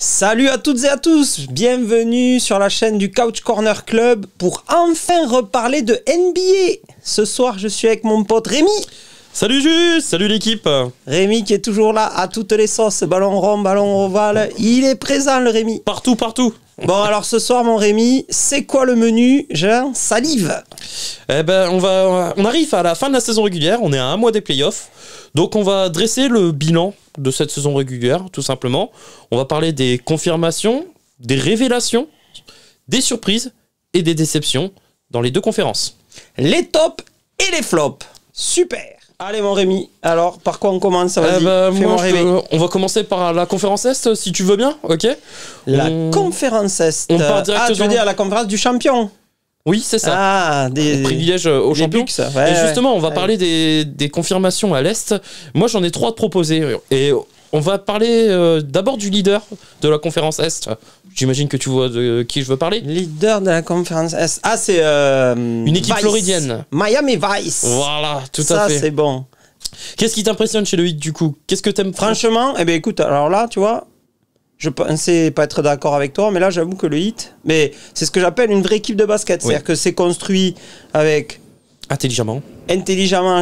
Salut à toutes et à tous, bienvenue sur la chaîne du Couch Corner Club pour enfin reparler de NBA. Ce soir, je suis avec mon pote Rémi. Salut Jus, salut l'équipe. Rémi qui est toujours là à toutes les sauces, ballon rond, ballon ovale, il est présent le Rémi. Partout. Bon alors ce soir mon Rémi, c'est quoi le menu? J'ai salive. Eh ben on arrive à la fin de la saison régulière, on est à un mois des playoffs. Donc on va dresser le bilan de cette saison régulière, tout simplement. On va parler des confirmations, des révélations, des surprises et des déceptions dans les deux conférences. Les tops et les flops. Super. Allez mon Rémi, alors par quoi on commence? Vas-y, moi, on va commencer par la conférence Est, si tu veux bien, ok? La conférence Est. On part directement. Ah, tu veux dire la conférence du champion? Oui, c'est ça. Ah, des privilèges aux champions. Bucks, ouais, et justement, on va parler des confirmations à l'Est. Moi, j'en ai 3 à te proposer. Et on va parler d'abord du leader de la conférence Est. J'imagine que tu vois de qui je veux parler. Leader de la conférence Est. Ah, c'est une équipe Vice. Floridienne. Miami Vice. Voilà, tout à Ça, fait. c'est bon. Qu'est-ce qui t'impressionne chez le Heat du coup? Qu'est-ce que t'aimes? Franchement, eh bien écoute, alors là, tu vois, je pensais pas être d'accord avec toi, mais là, j'avoue que le Heat, mais c'est ce que j'appelle une vraie équipe de basket. C'est-à-dire que c'est construit avec intelligemment,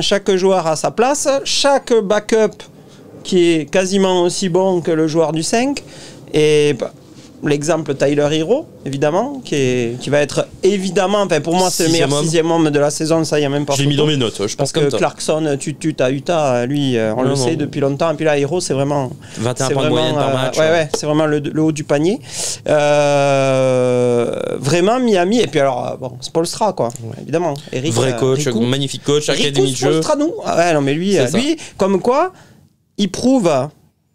chaque joueur à sa place, chaque backup qui est quasiment aussi bon que le joueur du 5. Et l'exemple Tyler Hero, évidemment, qui va être évidemment, enfin pour moi c'est le meilleur 6e homme de la saison, ça il n'y a même pas. Je l'ai mis dans mes notes, je pense comme ça. Clarkson, à Utah, lui, on le sait depuis longtemps, et puis là Hero c'est vraiment 21 points de moyenne par match. Ouais, c'est vraiment le haut du panier. Vraiment Miami, et puis alors, bon, Spoelstra quoi, évidemment. Eric, vrai coach, Rico. magnifique coach, académie de jeu. Spoelstra, nous. Ah ouais, non mais lui, comme quoi, il prouve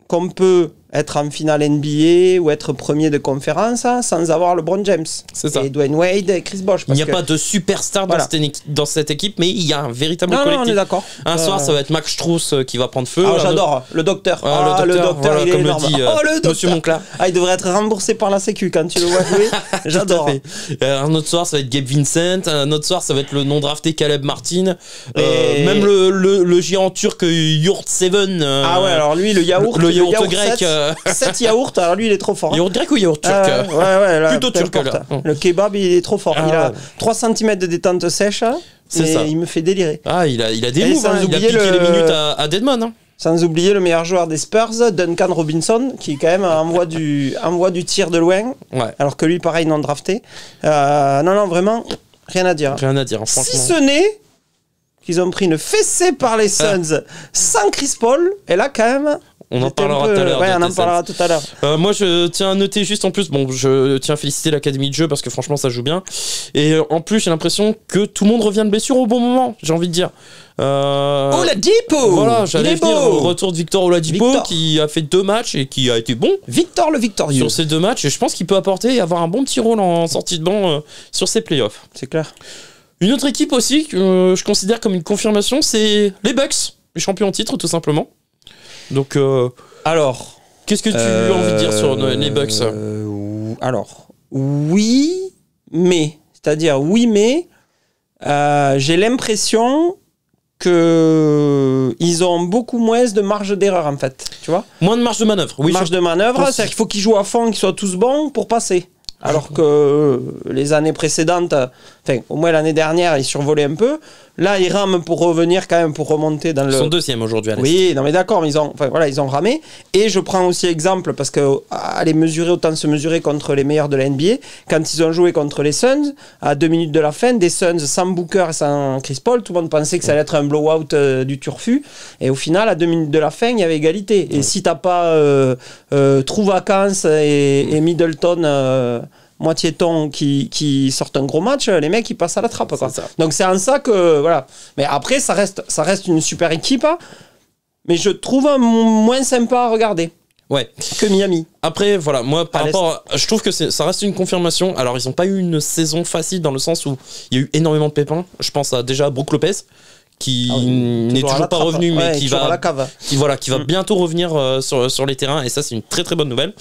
qu'on peut être en finale NBA ou être premier de conférence sans avoir LeBron James. C'est ça. Et Dwayne Wade et Chris Bosh. Il n'y a pas de superstar dans cette équipe, mais il y a un véritable collectif. Non, on est d'accord. Un soir, ça va être Max Strauss qui va prendre feu. Ah, j'adore. Le docteur. Le docteur, voilà, il est comme énorme. le dit Monsieur Monclar. Ah, il devrait être remboursé par la Sécu quand tu le vois jouer. J'adore. Un autre soir, ça va être Gabe Vincent. Un autre soir, ça va être le non-drafté Caleb Martin. Même le géant turc Yurt Seven. Ah ouais, alors lui, le yaourt grec. 7 yaourts. Alors lui il est trop fort. Yaourt grec ou yaourt turc? Ouais, là, plutôt turc là. Le kebab il est trop fort. Il a 3 cm de détente sèche. C'est ça. Il me fait délirer. Ah, il a des moves, il a piqué les minutes à Deadmon. Hein. Sans oublier le meilleur joueur des Spurs, Duncan Robinson, qui quand même envoie du tir de loin. Ouais. Alors que lui pareil non drafté. Non, vraiment rien à dire. Rien à dire, franchement. Si ce n'est qu'ils ont pris une fessée par les Suns sans Chris Paul. Et là quand même. On en parlera tout à l'heure. Ouais, on en parlera tout à l'heure. Moi, je tiens à noter juste en plus, je tiens à féliciter l'Académie de jeu parce que franchement, ça joue bien. Et en plus, j'ai l'impression que tout le monde revient de blessure au bon moment, j'ai envie de dire. Oladipo. Voilà, j'allais dire retour de Victor Oladipo qui a fait 2 matchs et qui a été bon. Victor le victorieux. Sur ces 2 matchs, et je pense qu'il peut apporter et avoir un bon petit rôle en sortie de banc sur ces playoffs. C'est clair. Une autre équipe aussi que je considère comme une confirmation, c'est les Bucks, les champions en titre tout simplement. Donc, alors, qu'est-ce que tu as envie de dire sur les Bucks? Alors, oui, mais j'ai l'impression que ils ont beaucoup moins de marge d'erreur en fait, tu vois. Moins de marge de manœuvre. Oui. Marge de manœuvre, c'est-à-dire qu'il faut qu'ils jouent à fond, qu'ils soient tous bons pour passer. Alors que les années précédentes, enfin au moins l'année dernière, ils survolaient un peu. Là, ils rament pour revenir quand même, pour remonter dans le... Ils sont 2e aujourd'hui à l'Est. Oui, non mais d'accord, mais ils ont ramé. Et je prends aussi exemple, parce que aller mesurer, autant se mesurer contre les meilleurs de la NBA, quand ils ont joué contre les Suns, à 2 minutes de la fin, des Suns sans Booker et sans Chris Paul, tout le monde pensait que ça allait être un blowout du turfu. Et au final, à 2 minutes de la fin, il y avait égalité. Et si t'as pas True Vacances et Middleton... moitié ton qui sortent un gros match, les mecs ils passent à la trappe quoi. Donc c'est en ça que voilà. Mais après ça reste une super équipe, mais je trouve moins sympa à regarder. Ouais. Que Miami. Après voilà, moi par rapport je trouve que ça reste une confirmation. Alors ils ont pas eu une saison facile dans le sens où il y a eu énormément de pépins. Je pense déjà à Brook Lopez qui n'est toujours pas revenu, mais qui va bientôt revenir sur les terrains, et ça c'est une très très bonne nouvelle.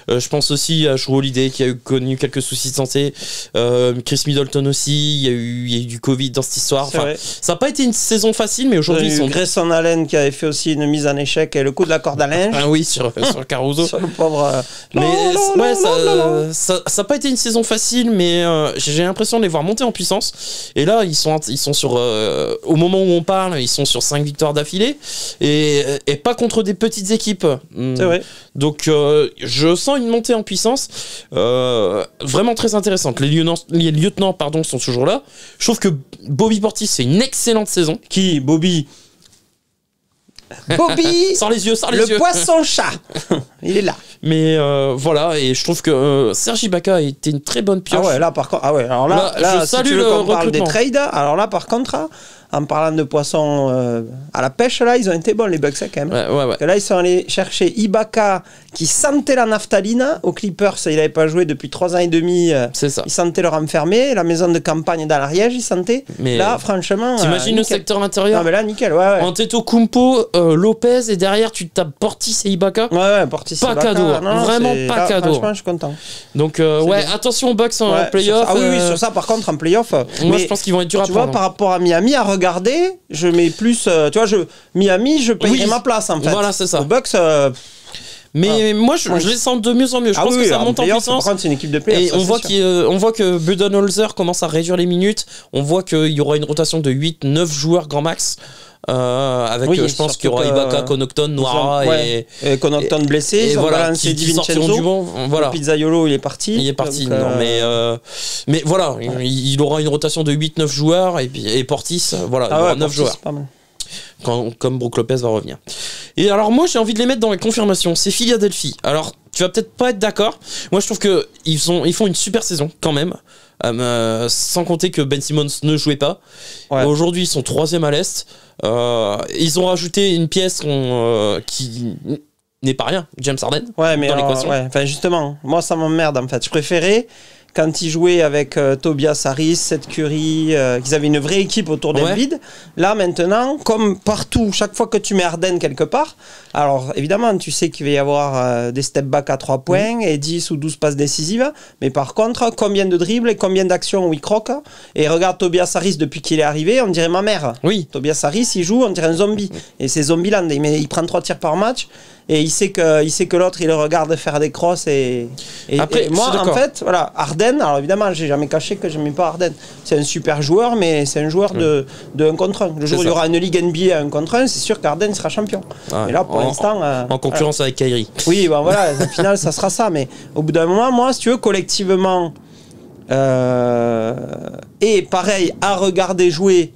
Je pense aussi à Jrue Holiday qui a connu quelques soucis de santé. Chris Middleton aussi. Il y a eu du Covid dans cette histoire. Enfin, ça n'a pas été une saison facile, mais aujourd'hui ils sont. Grayson Allen qui avait fait aussi une mise en échec et le coup de la corde à linge. Ah oui, sur Caruso. Sur le pauvre. Mais ça n'a pas été une saison facile, mais j'ai l'impression de les voir monter en puissance. Et là, ils sont sur. Au moment où on parle, ils sont sur 5 victoires d'affilée et pas contre des petites équipes. C'est vrai. Donc, je sens une montée en puissance vraiment très intéressante. Les lieutenants sont toujours là. Je trouve que Bobby Portis fait une excellente saison. Qui, Bobby Sors les yeux. Le poisson-chat. Il est là. Mais voilà, et je trouve que Serge Ibaka a été une très bonne pioche. Ah ouais, là par contre, alors là si tu veux qu'on parle des trades, alors là par contre, en parlant de poissons à la pêche, là, ils ont été bons les Bucks quand même. Ouais. Là, ils sont allés chercher Ibaka qui sentait la naphtaline. Aux Clippers, il n'avait pas joué depuis 3 ans et demi. C'est ça. Il sentait le enfermé. La maison de campagne dans l'Ariège, il sentait. Mais là, franchement. T'imagines le secteur intérieur? Non, mais là, nickel. Ouais. Antetokounmpo, Lopez, et derrière, tu tapes Portis et Ibaka. Ouais, Portis et Ibaka. Pas cadeau. Vraiment pas cadeau. Franchement, je suis content. Donc, attention aux Bucks en playoff. Oui, sur ça, par contre, en playoff. Moi, je pense qu'ils vont être durs à prendre. Tu vois, par rapport à Miami, à regarder, je mets plus. Tu vois, Miami, je payerai ma place en fait. Voilà, c'est ça. Aux Bucks. Mais moi, je les sens de mieux en mieux. Je pense que ça monte en puissance. C'est une équipe de playoff. Et on voit que Budenholzer commence à réduire les minutes. On voit qu'il y aura une rotation de 8-9 joueurs grand max. Je pense qu'il y aura Ibaka, Connaughton, Noira et Connaughton blessé. Et voilà, qui sortiront du banc. Voilà. Pizzaiolo, il est parti. Mais voilà, il aura une rotation de 8-9 joueurs et Portis, voilà, il aura 9 joueurs. Comme Brook Lopez va revenir. Et alors moi j'ai envie de les mettre dans les confirmations. C'est Philadelphie. Alors tu vas peut-être pas être d'accord. Moi je trouve que ils font une super saison quand même. Sans compter que Ben Simmons ne jouait pas. Aujourd'hui ils sont 3e à l'Est. Ils ont rajouté une pièce qui n'est pas rien, James Harden, dans l'équation. Enfin justement, moi ça m'emmerde en fait. Je préférais quand ils jouaient avec Tobias Harris, Seth Curry, qu'ils avaient une vraie équipe autour d'Embiid. Là maintenant, comme partout, chaque fois que tu mets Harden quelque part, alors évidemment tu sais qu'il va y avoir des step back à 3 points et 10 ou 12 passes décisives, mais par contre, combien de dribbles et combien d'actions où il croque. Et regarde Tobias Harris depuis qu'il est arrivé, on dirait ma mère. Oui. Tobias Harris, il joue, on dirait un zombie. Et c'est Zombieland, il prend 3 tirs par match. Et il sait que l'autre il le regarde faire des crosses et moi en fait voilà, Harden, alors évidemment j'ai jamais caché que j'aimais pas Harden, c'est un super joueur mais c'est un joueur de 1 contre 1. Le jour où il y aura une ligue NBA à 1 contre 1, c'est sûr qu'Harden sera champion. Et là pour l'instant en concurrence avec Kyrie. Oui voilà, au final ça sera ça, mais au bout d'un moment, moi si tu veux, collectivement et pareil à regarder jouer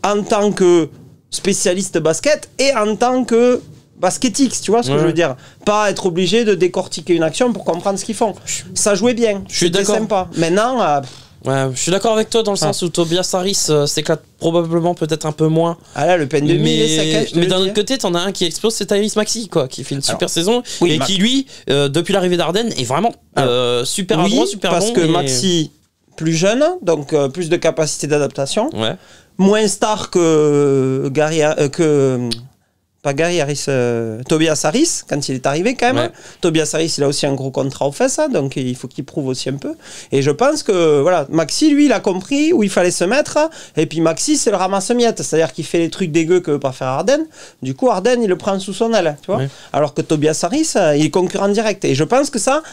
en tant que spécialiste basket et en tant que basketix, tu vois ce que je veux dire, pas être obligé de décortiquer une action pour comprendre ce qu'ils font. Ça jouait bien, c'était sympa. Maintenant je suis d'accord avec toi dans le sens où Tobias Harris s'éclate probablement peut-être un peu moins. Ah là, le pen de mais d'un autre côté, t'en as un qui explose, c'est Tyrese Maxey, quoi, qui fait une super saison et qui lui, depuis l'arrivée d'Harden, est vraiment super adroit, super parce bon. Parce que Maxey plus jeune, donc plus de capacité d'adaptation, moins star que Tobias Harris, quand il est arrivé quand même. Tobias Harris, il a aussi un gros contrat aux fesses, donc il faut qu'il prouve aussi un peu. Et je pense que voilà, Maxey, lui, il a compris où il fallait se mettre. Et puis Maxey, c'est le ramasse-miettes, c'est-à-dire qu'il fait les trucs dégueux que veut pas faire Harden. Du coup, Harden, il le prend sous son aile, tu vois. Alors que Tobias Harris, il est concurrent direct. Et je pense que ça,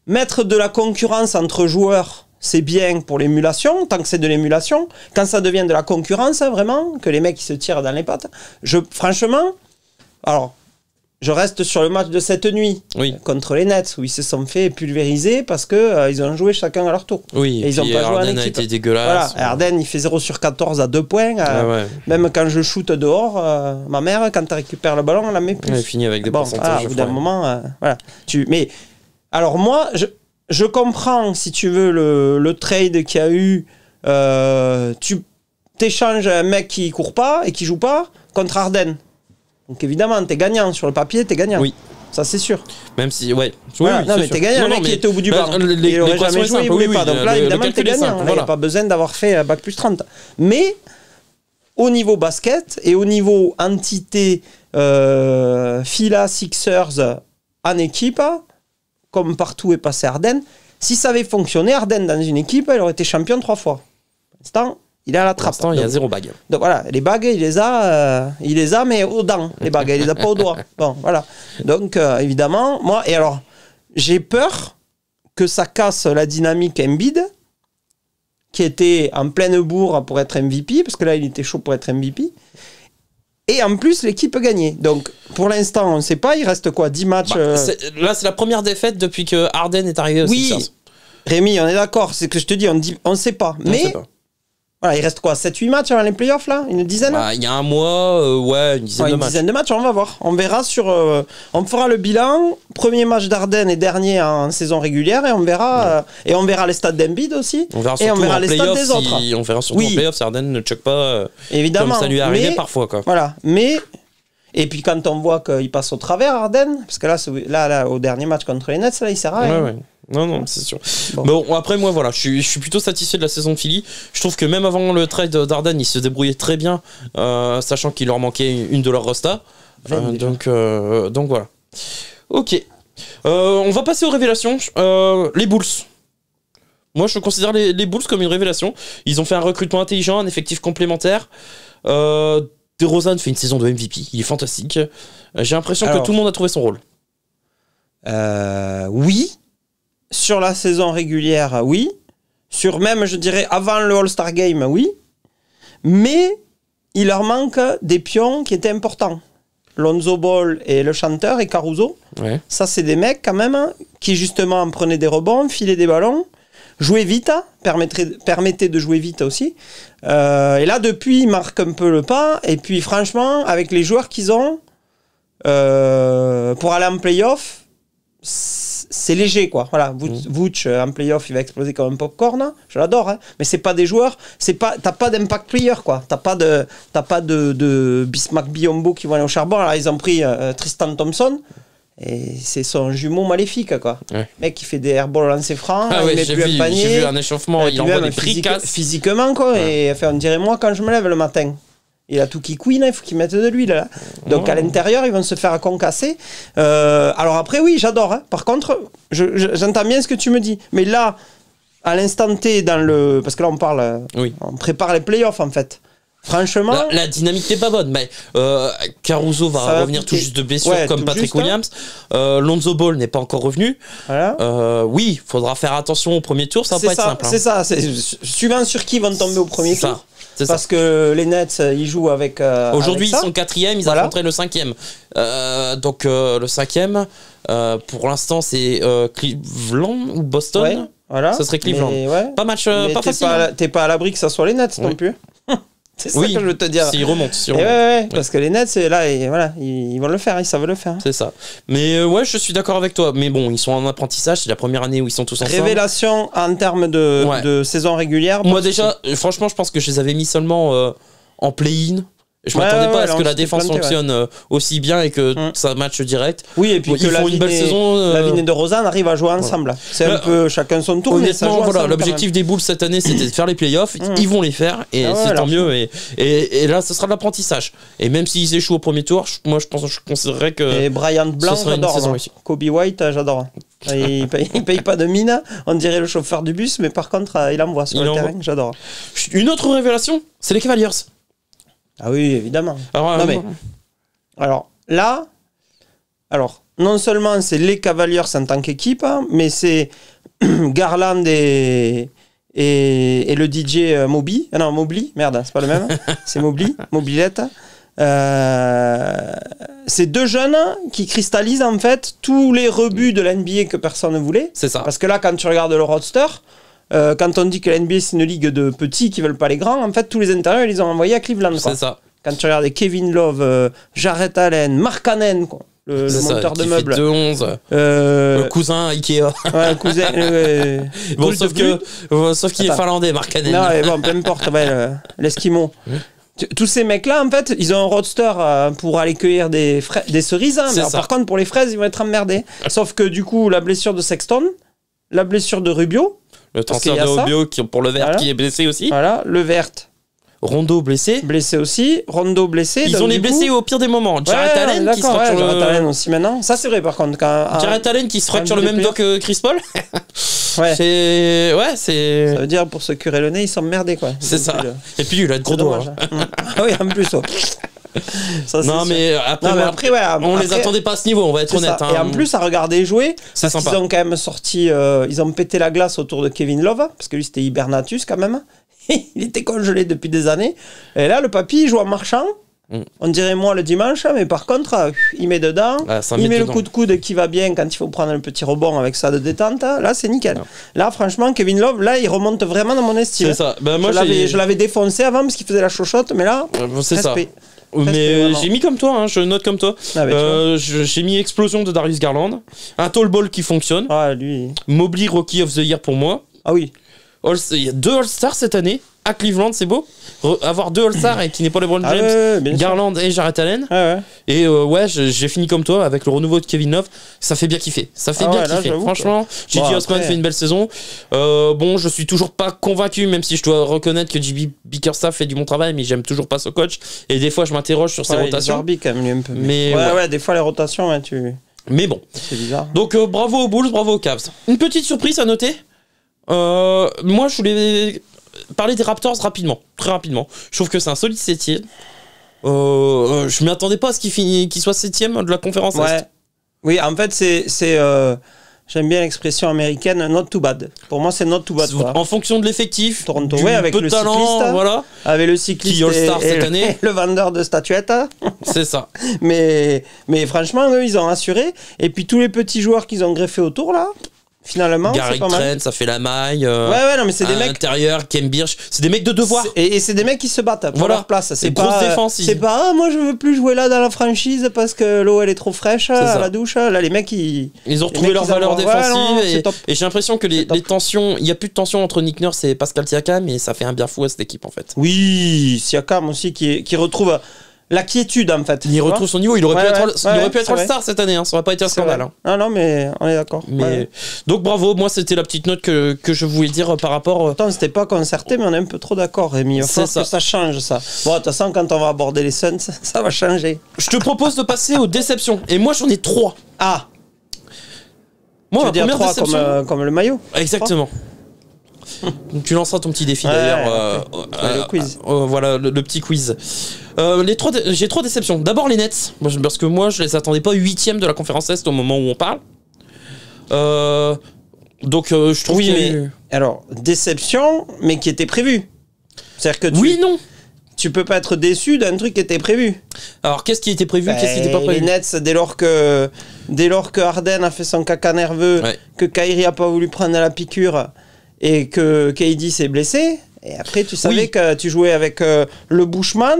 mettre de la concurrence entre joueurs, c'est bien pour l'émulation, tant que c'est de l'émulation. Quand ça devient de la concurrence, vraiment, que les mecs ils se tirent dans les pattes, franchement, alors, je reste sur le match de cette nuit contre les Nets, où ils se sont fait pulvériser parce que ils ont joué chacun à leur tour. Oui, et ils ont pas joué en équipe. Harden a été dégueulasse. Voilà, Harden, il fait 0 sur 14 à 2 points. Même quand je shoot dehors, ma mère, quand elle récupère le ballon, elle la met plus. Elle finit avec des pourcentages. Au bout d'un moment, voilà. Mais, alors moi, je comprends, si tu veux, le trade qu'il y a eu. Tu t'échanges un mec qui court pas et qui joue pas contre Harden. Donc évidemment, t'es gagnant. Sur le papier, t'es gagnant. Oui. Ça, c'est sûr. Même si, non, mais t'es gagnant. Le mec qui était au bout du banc. Il aurait jamais joué, il voulait pas. Donc là, évidemment, t'es gagnant. Il n'y a pas besoin d'avoir fait bac plus 30. Mais, au niveau basket et au niveau entité Phila Sixers en équipe, comme partout est passé Harden. Si ça avait fonctionné, Harden dans une équipe, il aurait été champion 3 fois. Pour l'instant, il est à la Pour trappe. l'instant, il y a 0 bague. Donc voilà, les bagues, il les a mais aux dents, les bagues, il les a pas aux doigts. Bon, voilà. Donc, évidemment, moi, et alors, j'ai peur que ça casse la dynamique Embiid, qui était en pleine bourre pour être MVP, parce que là, il était chaud pour être MVP. Et en plus, l'équipe gagnait. Donc, pour l'instant, on ne sait pas, il reste quoi, 10 matchs Là, c'est la première défaite depuis que Harden est arrivé au Sixers. Oui, Rémi, on est d'accord, c'est ce que je te dis, on ne sait pas. On Mais sait pas. voilà, il reste quoi, 7-8 matchs avant les playoffs, là? Une dizaine? Il y a un mois, ouais, une dizaine de Une matchs. dizaine de matchs, on va voir. On verra on fera le bilan. Premier match d'Arden et dernier en saison régulière et on verra, les stats d'Embiid aussi. On verra et on surtout verra en les stats playoff des autres. on verra surtout en playoff si Harden ne check pas Évidemment. comme ça lui est arrivé Mais- parfois. Quoi. Voilà. Mais, et puis quand on voit qu'il passe au travers, Harden, parce que là, au dernier match contre les Nets, là, il sert à rien. Ouais. Non, c'est sûr. Bon. Bon, après, moi, voilà, je suis plutôt satisfait de la saison de Philly. Je trouve que même avant le trade d'Arden, ils se débrouillaient très bien, sachant qu'il leur manquait une de leurs rostas. Donc voilà. Ok. On va passer aux révélations. Les Bulls. Moi, je considère les Bulls comme une révélation. Ils ont fait un recrutement intelligent, un effectif complémentaire. DeRozan fait une saison de MVP. Il est fantastique. J'ai l'impression que tout le monde a trouvé son rôle. Oui. Sur la saison régulière, oui. Sur même, je dirais, avant le All-Star Game, oui. Mais il leur manque des pions qui étaient importants. Lonzo Ball et le chanteur et Caruso. Ouais. Ça, c'est des mecs quand même qui justement prenaient des rebonds, filaient des ballons, jouaient vite, permettaient de jouer vite aussi. Et là, depuis, ils marquent un peu le pas. Et puis, franchement, avec les joueurs qu'ils ont, pour aller en playoff, c'est léger, quoi. Voilà, Vooch en playoff, il va exploser comme un popcorn. Je l'adore, hein. Mais c'est pas des joueurs. T'as pas d'impact player, quoi. T'as pas de Bismack Biyombo qui vont aller au charbon. Alors ils ont pris Tristan Thompson. Et c'est son jumeau maléfique, quoi. Ouais. Le mec qui fait des airballs lancés francs, il met plus un panier. J'ai vu un échauffement, il envoie des fricasses. Physiquement, quoi. Ouais. Et enfin, on dirait moi quand je me lève le matin. Il a tout qui couine, il faut qu'ils mettent de l'huile là. Donc à l'intérieur, ils vont se faire concasser. Alors après, oui, j'adore. Hein. Par contre, j'entends bien ce que tu me dis. Mais là, à l'instant T, parce que là on parle, on prépare les playoffs en fait. Franchement, la dynamique n'est pas bonne. Mais Caruso va revenir tout juste de blessure comme Patrick Williams. Lonzo Ball n'est pas encore revenu. Voilà. Oui, il faudra faire attention au premier tour. Ça va pas être simple. C'est ça. Suivant sur qui vont tomber au premier tour. Parce que les Nets, ils jouent avec. Aujourd'hui, ils sont 4e, ils affronteraient le 5e. Donc, le 5e, pour l'instant, c'est Cleveland ou Boston. Ouais, voilà. Ça serait Cleveland. Pas match, pas facile. T'es pas à l'abri que ça soit les Nets non plus. C'est ça que je veux te dire. S'ils remontent. Parce que les Nets, là, ils vont le faire, ils savent le faire. C'est ça. Mais je suis d'accord avec toi. Mais bon, ils sont en apprentissage, c'est la première année où ils sont tous ensemble. Révélation en termes de saison régulière. Moi déjà, franchement, je pense que je les avais mis seulement en play-in. Je m'attendais pas à ce que la défense fonctionne aussi bien et que ça match direct. Oui, et puis ils font une belle saison. Lavigne et DeRozan arrivent à jouer ensemble. C'est un peu chacun son tour. Honnêtement, voilà, l'objectif des Bulls cette année, c'était de faire les playoffs. Ils vont les faire et c'est tant mieux. Et là, ce sera de l'apprentissage. Et même s'ils échouent au premier tour, moi, je considérerais que. Et Bryant Blanc, j'adore. Kobe White, j'adore. Il paye pas de mine. On dirait le chauffeur du bus, mais par contre, il envoie sur le terrain. J'adore. Une autre révélation, c'est les Cavaliers. Ah oui, évidemment. Alors là, non seulement c'est les Cavaliers en tant qu'équipe, mais c'est Garland et le DJ Moby. Non, Mobley, merde, c'est pas le même. C'est Mobilette. C'est deux jeunes qui cristallisent en fait tous les rebuts de l'NBA que personne ne voulait. C'est ça. Parce que là, quand tu regardes le roster, quand on dit que la NBA c'est une ligue de petits qui veulent pas les grands, en fait tous les intérieurs ils les ont envoyés à Cleveland. C'est ça. Quand tu regardes Kevin Love, Jarrett Allen, Mark Cannon, le monteur de meubles. 2-11. Le cousin Ikea. Ouais, cousin. Bon, sauf qu'il est finlandais, Mark Cannon. Non, mais bon, peu importe, l'Eskimo. Tous ces mecs-là, en fait, ils ont un roadster pour aller cueillir des cerises. Hein, mais alors, par contre, pour les fraises, ils vont être emmerdés. Sauf que du coup, la blessure de Sexton, la blessure de Rubio. Le transfert de Rubio pour le vert qui est blessé aussi. Voilà, le vert. Rondo blessé. Blessé aussi. Rondo blessé. Ils ont les blessés au pire des moments. Jarrett Allen qui se fracture Jarrett Allen aussi maintenant. Ça c'est vrai par contre. Jarrett Allen qui se fracture le même dos que Chris Paul. Ouais. C'est. Ça veut dire pour se curer le nez, ils sont merdés quoi. C'est ça. Et puis il a de gros doigts. Ah oui, en plus. Ça, non, mais après, on les attendait pas à ce niveau, on va être honnête. Et en plus, à regarder jouer, c'est sympa. Ils ont quand même sorti, ils ont pété la glace autour de Kevin Love, parce que lui c'était Hibernatus quand même. Il était congelé depuis des années. Et là, le papy, il joue en marchant. On dirait moi le dimanche, mais par contre, il met dedans, il met le coup de coude qui va bien quand il faut prendre un petit rebond avec ça de détente. Là, c'est nickel. Là, franchement, Kevin Love, là, il remonte vraiment dans mon estime. C'est ça. Ben, moi, je l'avais défoncé avant parce qu'il faisait la chochotte, mais là, c'est respect. Ça. Mais j'ai mis comme toi, hein, je note comme toi. J'ai mis explosion de Darius Garland, un tall ball qui fonctionne. Ah, lui. Mobley Rookie of the Year pour moi. Ah oui. Il y a 2 All-Stars cette année. À Cleveland, c'est beau. Avoir 2 All-Stars et qui n'est pas LeBron James, Garland et Jarrett Allen. Et j'ai fini comme toi avec le renouveau de Kevin Love. Ça fait bien kiffer. Ça fait bien kiffer. Franchement, J.J. Osman fait une belle saison. Bon, je suis toujours pas convaincu, même si je dois reconnaître que J.B. Bickerstaff fait du bon travail, mais j'aime toujours pas ce coach. Et des fois, je m'interroge sur ses rotations. Quand même, un peu. Mais des fois, les rotations, Mais bon. C'est bizarre. Donc, bravo aux Bulls, bravo aux Cavs. Une petite surprise à noter. Moi, je voulais parler des Raptors très rapidement. Je trouve que c'est un solide 7ème. Je m'y attendais pas à ce qu'il soit 7ème de la conférence Est. Oui, en fait, j'aime bien l'expression américaine not too bad. Pour moi, c'est not too bad. En fonction de l'effectif, Toronto, avec peu le de talent, cycliste, voilà. Avec le cycliste qui All-Star cette année. Le vendeur de statuettes. C'est ça. Mais franchement, eux, ils ont assuré. Et puis tous les petits joueurs qu'ils ont greffés autour, là. Finalement, Gary Trent, ça fait la maille. Non, mais c'est des mecs. Intérieur, Kem Birch, c'est des mecs de devoir. Et c'est des mecs qui se battent pour leur place. C'est pas défense. C'est pas moi je veux plus jouer là dans la franchise parce que l'eau elle est trop fraîche à la douche. Là les mecs ils ont retrouvé leur valeur défensive et j'ai l'impression que les tensions, il y a plus de tension entre Nick Nurse et Pascal Siakam et ça fait un bien fou à cette équipe en fait. Oui, Siakam aussi qui retrouve la quiétude en fait. Il retrouve son niveau, il aurait pu être All-Star cette année, ça aurait pas été un scandale. Non mais on est d'accord. Donc bravo, moi c'était la petite note que je voulais dire par rapport. Attends, c'était pas concerté mais on est un peu trop d'accord Rémi. Il faut que ça change ça. Bon, de toute façon quand on va aborder les Suns, ça va changer. Je te propose de passer aux déceptions et moi j'en ai 3. Ah. Moi tu veux dire 3 comme le maillot. Exactement. Tu lanceras ton petit défi d'ailleurs. Le quiz. Voilà le petit quiz. J'ai 3 déceptions. D'abord les Nets, parce que moi je les attendais pas 8ème de la conférence Est au moment où on parle. Donc je trouve mais alors déception, mais qui était prévu. C'est-à-dire que non. Tu peux pas être déçu d'un truc qui était prévu. Alors qu'est-ce qui était prévu, qu'est-ce qui était pas prévu? Les Nets, dès lors que Harden a fait son caca nerveux, que Kyrie a pas voulu prendre la piqûre et que KD s'est blessé, et après tu savais que tu jouais avec le Bushman,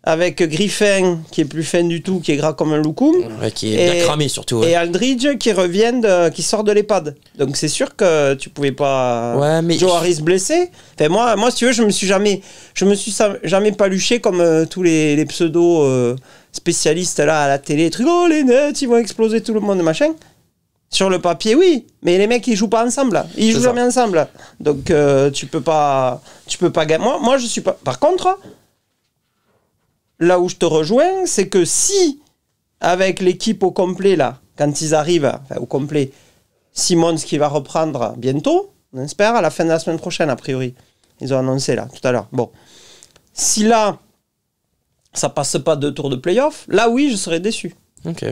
avec Griffin qui est plus fin du tout, qui est gras comme un loukoum, qui est bien cramé surtout, et Aldridge qui sort de l'EHPAD. Donc c'est sûr que tu pouvais pas. Joe Harris blessé. Enfin, moi si tu veux, je me suis jamais paluché comme tous les pseudo spécialistes là à la télé, trucs, oh les Nets ils vont exploser tout le monde machin. Sur le papier, oui, mais les mecs ils jouent pas ensemble, ils jouent jamais ensemble. Donc tu peux pas gagner. Moi je suis pas. Par contre, là où je te rejoins, c'est que si avec l'équipe au complet là, quand ils arrivent, au complet, Simmons qui va reprendre bientôt, on espère à la fin de la semaine prochaine a priori. Ils ont annoncé là tout à l'heure. Bon, si là ça passe pas 2 tours de playoff, là oui je serais déçu. Ok.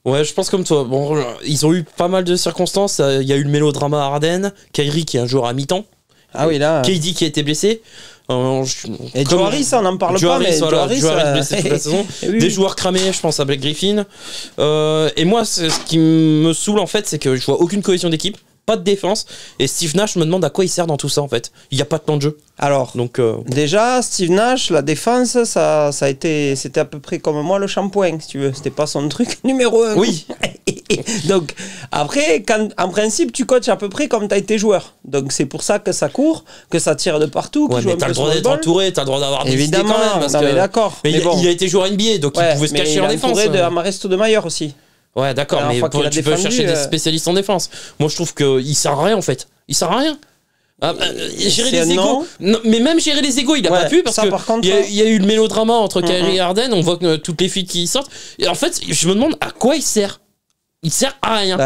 Ouais, je pense comme toi. Bon, ils ont eu pas mal de circonstances. Il y a eu le mélodrama à Harden, Kyrie qui est un joueur à mi-temps. Ah oui, là. KD qui a été blessé. Et Joe Harris, on n'en parle pas, mais Joe Harris blessé toute la saison. Des joueurs cramés, je pense à Blake Griffin. Et moi, ce qui me saoule en fait, c'est que je vois aucune cohésion d'équipe. Pas de défense, et Steve Nash me demande à quoi il sert dans tout ça en fait. Il n'y a pas de plan de jeu. Alors, donc, déjà, Steve Nash, la défense, c'était à peu près comme moi le shampoing, si tu veux. C'était pas son truc numéro 1. Oui. Donc, après, en principe, tu coaches à peu près comme tu as été joueur. Donc, c'est pour ça que ça court, que ça tire de partout. Ouais, mais t'as le droit d'être entouré, t'as le droit d'avoir des idées quand même. Parce mais d'accord. Mais bon. Il a été joueur NBA, donc il pouvait se cacher en défense. Il a Amaresto de Maillard aussi. Ouais, d'accord, mais tu peux chercher des spécialistes en défense. Moi, je trouve qu'il sert à rien en fait. Il sert à rien. Gérer C'est les un égos. Non, mais même gérer les égos, il a pas pu parce ça, que par contre, il y a eu le mélodrama entre Kyrie et Harden. On voit que toutes les filles qui sortent. Et en fait, je me demande à quoi il sert. Il sert à rien.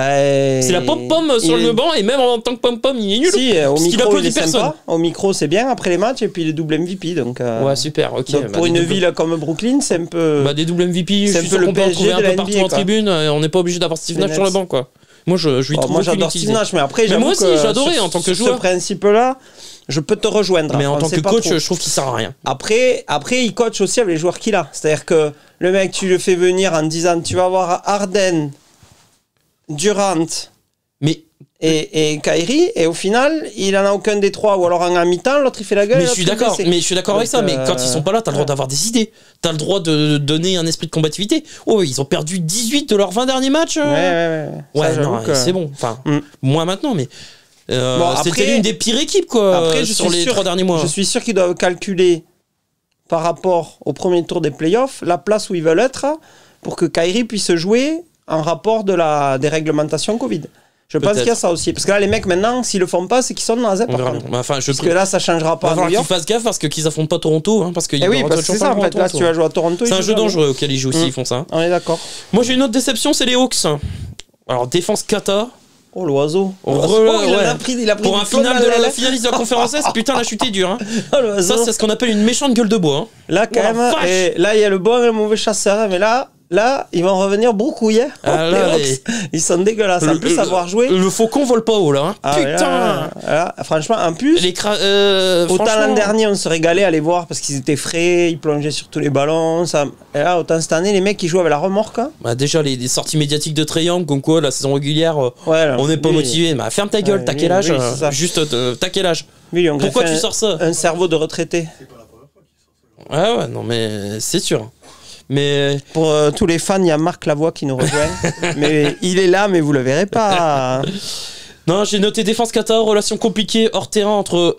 C'est la pom-pom sur le banc et même en tant que pom-pom, il est nul. Si, au parce qu'il micro, applaudit il est personne. sympa. Au micro, c'est bien après les matchs et puis il est double MVP. Donc, Ouais, super, ok. donc pour une ville comme Brooklyn, c'est un peu. Bah, des double MVP, c'est je suis un peu sûr le qu'on peut en PSG trouver un de la peu partout NBA, en quoi. tribune. On n'est pas obligé d'avoir Steve Nash sur le banc, quoi. Moi, je lui trouve moi, aucune j'adore utilité. Steve Nash, mais après, Mais j'avoue moi aussi, que j'adorais en tant que sur joueur. ce principe-là, je peux te rejoindre. Mais en On tant sait que pas coach, trop. je trouve qu'il sert à rien. Après, il coach aussi avec les joueurs qu'il a. C'est-à-dire que le mec, tu le fais venir en disant tu vas avoir Harden, Durant Mais et Kyrie, et au final, il en a aucun des trois, ou alors en mi-temps, l'autre il fait la gueule. Mais et je suis l'autre, il d'accord, blessé. mais je suis d'accord avec ça. Mais quand ils sont pas là, t'as le droit d'avoir des idées. T'as le droit de donner un esprit de combativité. Oh, ils ont perdu 18 de leurs 20 derniers matchs. Ouais, Ouais, ça, non, j'avoue que- c'est bon. Enfin, moins maintenant, mais après- c'était l'une des pires équipes quoi. Après, Sur les 3 derniers mois. Je suis sûr qu'ils doivent calculer par rapport au premier tour des playoffs la place où ils veulent être pour que Kyrie puisse jouer en rapport des réglementations Covid. Je pense Peut-être. qu'il y a ça aussi. Parce que là, les mecs, maintenant, s'ils le font pas, c'est qu'ils sont dans la ZEP, On par verra. contre. Bah, enfin, je Parce que là, ça changera va pas à falloir New qu'ils York. fassent gaffe parce qu'ils affrontent pas Toronto, hein, parce qu'il Eh oui, y aura parce que c'est toujours ça, pas en le fait. Là, Toronto. tu vas jouer à Toronto. C'est ils un jouent jeu à New dangereux auquel ils jouent s'ils font ça. York. On est d'accord. Moi j'ai une autre déception, c'est les Hawks. Alors défense kata. Oh, l'oiseau. Oh, Il ouais. a pris Pour du un plomb final dans de l'aile. la finaliste de la conférence S, putain la chute est dure. Hein. Oh, l'oiseau. Ça c'est ce qu'on appelle une méchante gueule de bois. Hein. Là, quand Oh, la même, vache. et là, il y a le bon et le mauvais chasseur. Mais là, ils vont revenir broucouillés. Ah, Les là, Hawks, ils sont dégueulasses. En plus, savoir jouer. Le faucon vole pas haut là. Hein. Ah, Putain. là, franchement, en plus, autant franchement, l'an dernier, on se régalait à les voir parce qu'ils étaient frais, ils plongeaient sur tous les ballons. Ça. Et là, autant cette année, les mecs, ils jouent avec la remorque. Hein. Bah, déjà les sorties médiatiques de Triangle, comme quoi la saison régulière, Ouais, là, on n'est pas lui, motivé. Bah, ferme ta gueule, Ouais, t'as lui, quel âge oui, c'est ça. Juste t'as quel âge lui, on Pourquoi greffait tu sors ça un cerveau de retraité. Ah ouais, non mais c'est sûr. Mais Pour tous les fans, il y a Marc Lavoie qui nous rejoint. Mais il est là, mais vous le verrez pas. non, j'ai noté défense kata, relation compliquée hors terrain entre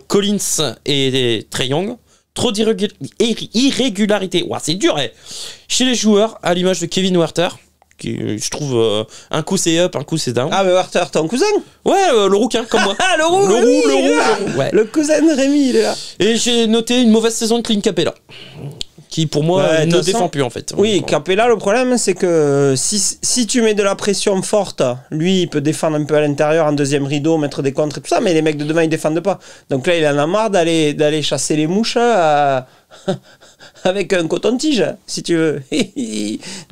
Collins et Trae Young. Trop d'irrégularité. Ouah, c'est dur. Chez les joueurs, à l'image de Kevin Huerter, qui je trouve un coup c'est up, un coup c'est down. Ah, mais Werther, ton cousin. Ouais, le rouquin comme moi. Ah, le roux, Le roux, oui, le roux, il est là. le roux, ouais. Le cousin de Rémi, il est là. Et j'ai noté une mauvaise saison de Clint Capella, qui pour moi Ouais, de ne toute défend façon, plus en fait. Oui, Capella, le problème, c'est que si tu mets de la pression forte, lui, il peut défendre un peu à l'intérieur, en deuxième rideau, mettre des contres et tout ça, mais les mecs de demain, ils défendent pas. Donc là, il en a marre d'aller chasser les mouches avec un coton-tige, si tu veux.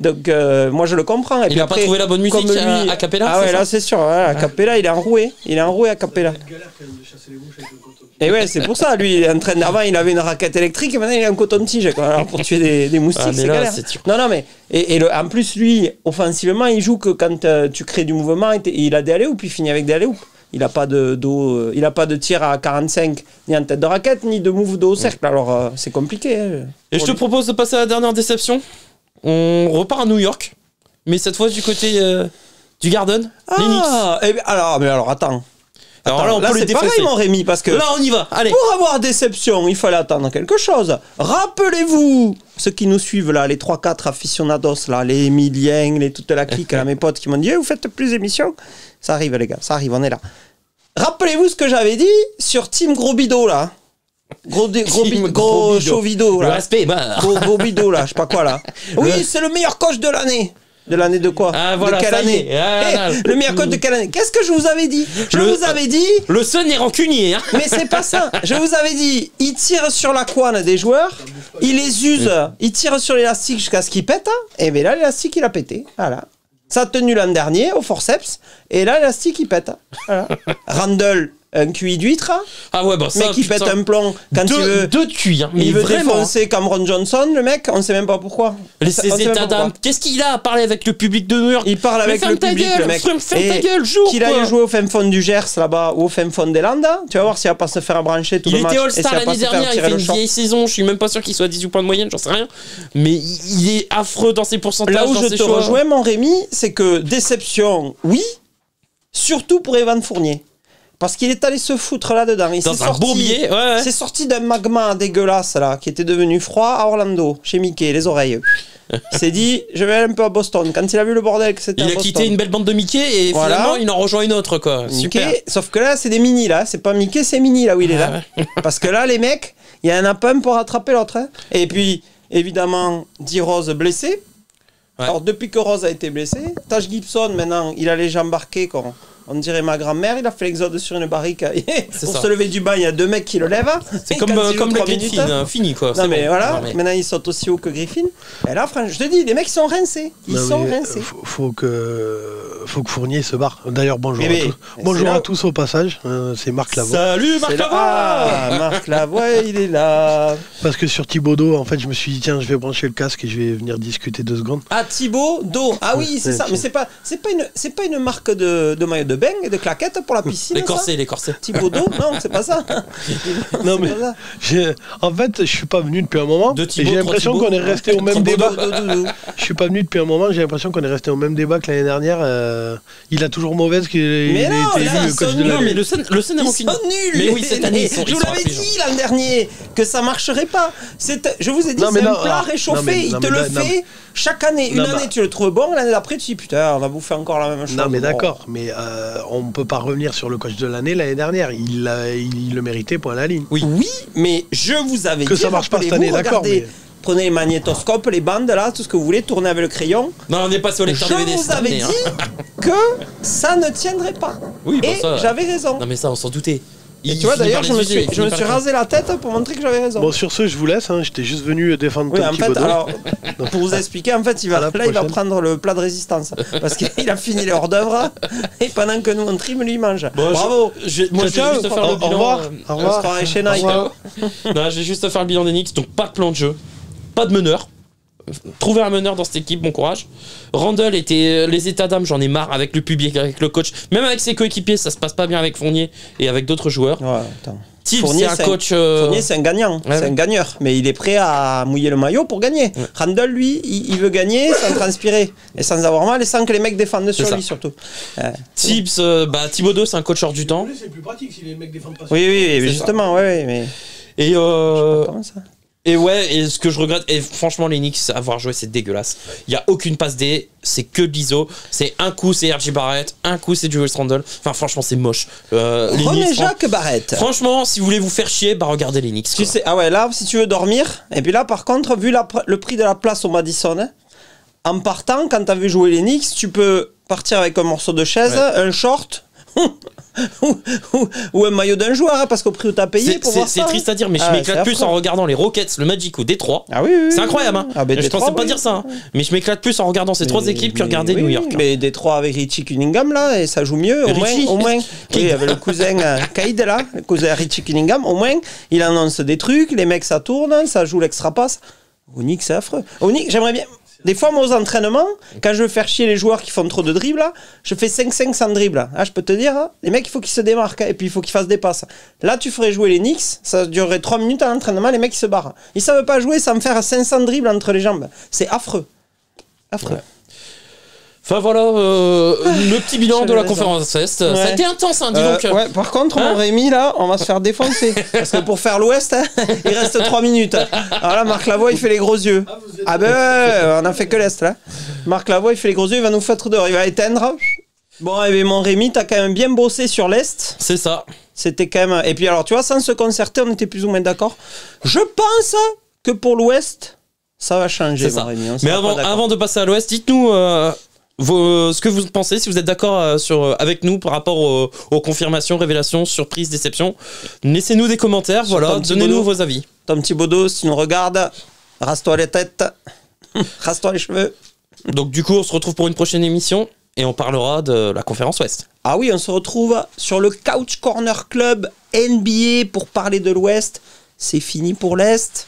Donc, moi, je le comprends. Et Il puis a après, pas trouvé la bonne musique comme lui- à Capella. Ah ouais, c'est là, ça c'est sûr. À Capella, il est enroué. Il est enroué à Capella. Et ouais, c'est pour ça. Lui, il est en train d'avant, il avait une raquette électrique et maintenant, il a un coton-tige. Quoi. Alors, pour tuer des moustiques, Ah, mais c'est là, galère. c'est sûr. Non, mais. En plus, lui, offensivement, il joue que quand tu crées du mouvement, il a des alley-oops, puis il finit avec des alley-oops. Il n'a pas il a pas de tir à 45, ni en tête de raquette, ni de move de haut cercle. Alors, c'est compliqué. Hein, Et je te propose de passer à la dernière déception. On repart à New York, mais cette fois du côté du Garden, les Knicks. Alors, attends. Alors là, on peut les c'est pareil, défoncer. mon Rémi, parce que Là, on y va. Allez. pour avoir déception, il fallait attendre quelque chose. Rappelez-vous, ceux qui nous suivent là, les 3-4 aficionados, là, les Emiliens, toute la clique, là, mes potes qui m'ont dit vous faites plus d'émissions. Ça arrive, les gars, ça arrive, on est là. Rappelez-vous ce que j'avais dit sur Team Gros Bido, là. Gros Chauvido, Le là. respect, bah. Gros Bido, là, je sais pas quoi, là. Oui, c'est le meilleur coach de l'année. De l'année de quoi? Ah, voilà, de quelle ça y année? est. Ah, là. Le meilleur coach de quelle année? Qu'est-ce que je vous avais dit? Je vous avais dit. Le Sun est rancunier. Hein. Mais c'est pas ça. Je vous avais dit, il tire sur la couenne des joueurs, il les use, il tire sur l'élastique jusqu'à ce qu'il pète. Et bien là, l'élastique, il a pété. Voilà. Ça a tenu l'an dernier au forceps. Et là, l'élastique, il pète. Voilà. Randall, un QI d'huître. Ah ouais, bah ça. Mec qui pète un plomb quand il veut. Deux cuits, hein, mais Il veut vraiment. défoncer Cameron Johnson, le mec. On sait même pas pourquoi. Ces On sait même états pas d'âme. pourquoi. Qu'est-ce qu'il a à parler avec le public de New York? Il parle avec ferme le ta public, gueule, le mec. ferme ta Et gueule, joue. qu'il aille jouer au fin fond du Gers là-bas ou au fin fond des Landes, tu vas voir s'il va pas se faire brancher tout Il le match. était et s'il All-Star va pas l'année se faire dernière, il tirer fait le une short. vieille saison, je suis même pas sûr qu'il soit à 18 points de moyenne, j'en sais rien. Mais il est affreux dans ses pourcentages. Là où dans je ses te choix. rejoins, mon Rémi, c'est que déception, oui, surtout pour Evan Fournier. Parce qu'il est allé se foutre là-dedans. Dans un bourbier, ouais. C'est sorti d'un magma dégueulasse, là, qui était devenu froid à Orlando, chez Mickey, les oreilles. Il s'est dit, je vais aller un peu à Boston. Quand il a vu le bordel que c'était à Il a Boston. quitté une belle bande de Mickey et finalement, il en rejoint une autre, quoi. Super. Mickey, sauf que là, c'est des mini, là. C'est pas Mickey, c'est mini, là où il est là. Parce que là, les mecs, il y en a pas un pour rattraper l'autre. Hein. Et puis, évidemment, D-Rose blessé. Ouais. Alors, depuis que Rose a été blessé, Taj Gibson, maintenant, il a les jambes embarquées, quoi. On dirait ma grand-mère, il a fait l'exode sur une barrique. Pour se lever du bain, il y a 2 mecs qui le lèvent. C'est comme le Griffin, fini quoi. Non mais voilà, maintenant il saute aussi haut que Griffin. Et là, franchement, je te dis, les mecs ils sont rincés. Ils sont rincés. Faut que Fournier se barre. D'ailleurs, bonjour à tous. Bonjour à tous au passage. C'est Marc Lavoie. Salut Marc Lavoie. Ah, Marc Lavoie, il est là. Parce que sur Thibaudot, en fait, je me suis dit, tiens, je vais brancher le casque et je vais venir discuter 2 secondes. Ah, Thibaudot. Ah oui, c'est ça. Mais c'est pas une marque de maillot de bain et de claquettes pour la piscine. Les corsets. Thibaudot, non, c'est pas ça. Non, mais en fait, je suis pas venu depuis un moment. Et j'ai l'impression qu'on est resté au même débat. Je suis pas venu depuis un moment, j'ai l'impression qu'on est resté au même débat que l'année dernière. Il a toujours mauvaise qu'il ait été élu coach de l'année. Non, mais le scène ils sont nuls. Mais oui, cette année, je vous l'avais dit l'an dernier que ça marcherait pas. Je vous ai dit, c'est un plat réchauffé. Il te le fait chaque année. Une année, tu le trouves bon. L'année d'après, tu dis, putain, on va bouffer encore la même chose. Non, mais d'accord. Mais on ne peut pas revenir sur le coach de l'année dernière. Il le méritait, point à la ligne. Oui, mais je vous avais dit que ça marche pas cette année, d'accord. Prenez les magnétoscopes, les bandes, là, tout ce que vous voulez, tournez avec le crayon. Non, on n'est pas sur les lecteur DVD. Je vous avais dit que ça ne tiendrait pas. Oui, et ça, j'avais raison. Non, mais ça, on s'en doutait. Et tu vois, d'ailleurs, je me suis rasé la tête pour montrer que j'avais raison. Bon, sur ce, je vous laisse. J'étais juste venu défendre Tom Thibaudot. Alors, pour vous expliquer, en fait, il va prendre le plat de résistance. Parce qu'il a fini les hors-d'œuvre. Et pendant que nous, on trime, lui, il mange. Bon, bravo. Moi, je vais juste faire le bilan. Au revoir. On se croirait chez Nike. Non, je vais juste faire le bilan des Knicks. Donc, pas de plan de jeu. Pas de meneur. Trouver un meneur dans cette équipe, bon courage. Randall était les états d'âme, j'en ai marre avec le public, avec le coach, même avec ses coéquipiers, ça se passe pas bien avec Fournier et avec d'autres joueurs. Ouais, Tibbs, c'est un coach. Fournier, c'est un gagnant, c'est un gagneur, mais il est prêt à mouiller le maillot pour gagner. Ouais. Randall, lui, il veut gagner sans transpirer et sans avoir mal et sans que les mecs défendent sur lui surtout. Tibbs, Thibaudot, c'est un coach hors du temps. C'est plus pratique si les mecs défendent pas. Oui, justement, ouais, mais. Et je sais pas comment ça. Et ouais, et ce que je regrette, et franchement, les Knicks, avoir joué, c'est dégueulasse. Il n'y a aucune passe D, c'est que de l'ISO. C'est un coup, c'est R.J. Barrett, un coup, c'est Julius Randle. Enfin, franchement, c'est moche. René Jacques Barrett. Franchement, si vous voulez vous faire chier, regardez les Knicks. Tu sais, ah ouais, là, si tu veux dormir, et puis là, par contre, vu le prix de la place au Madison, hein, en partant, quand t'as vu jouer les Knicks, tu peux partir avec un morceau de chaise, un short. ou un maillot d'un joueur, hein, parce qu'au prix où t'as payé pour voir ça. C'est triste à dire, mais je m'éclate plus en regardant les Rockets, le Magic ou Détroit. Ah oui, c'est incroyable, hein. Je pensais pas dire ça, hein. Mais je m'éclate plus en regardant ces 3 équipes que regarder New York. Mais Détroit avec Richie Cunningham là, et ça joue mieux, au moins. Oui, avec le cousin Kaïd là, le cousin Richie Cunningham, au moins, il annonce des trucs, les mecs ça tourne, ça joue l'extra passe. Au Knicks, c'est affreux. Au Knicks, j'aimerais bien. Des fois, moi, aux entraînements, quand je veux faire chier les joueurs qui font trop de dribbles, là, je fais 5-5 sans dribble. Ah, je peux te dire, hein, les mecs, il faut qu'ils se démarquent, et puis il faut qu'ils fassent des passes. Là, tu ferais jouer les Knicks, ça durerait 3 minutes à l'entraînement, les mecs, ils se barrent. Ils savent pas jouer sans me faire 500 dribbles entre les jambes. C'est affreux. Affreux. Ouais. Enfin voilà, le petit bilan de la conférence Est. Ça a été intense, hein, dis donc. Ouais, par contre, mon Rémi, là, on va se faire défoncer. Parce que pour faire l'Ouest, hein, il reste 3 minutes. Alors là, Marc Lavoie, il fait les gros yeux. Ah ben ouais, on a fait que l'Est, là. Marc Lavoie, il fait les gros yeux, il va nous foutre dehors. Il va éteindre. Bon, et bien, mon Rémi, t'as quand même bien bossé sur l'Est. C'est ça. C'était quand même... Et puis alors, tu vois, sans se concerter, on était plus ou moins d'accord. Je pense que pour l'Ouest, ça va changer, mon Rémi. Mais avant de passer à l'Ouest, dites-nous... ce que vous pensez, si vous êtes d'accord avec nous par rapport aux confirmations, révélations, surprises, déceptions, laissez-nous des commentaires, voilà, donnez-nous vos avis. Tom Thibaudot, si tu nous regardes, rase-toi les têtes, rase-toi les cheveux. Donc du coup, on se retrouve pour une prochaine émission et on parlera de la conférence Ouest. Ah oui, on se retrouve sur le Couch Corner Club NBA pour parler de l'Ouest. C'est fini pour l'Est.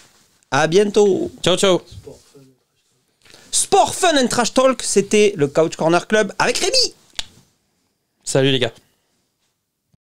À bientôt. Ciao, ciao. Sport, Fun and Trash Talk, c'était le Couch Corner Club avec Rémi. Salut les gars.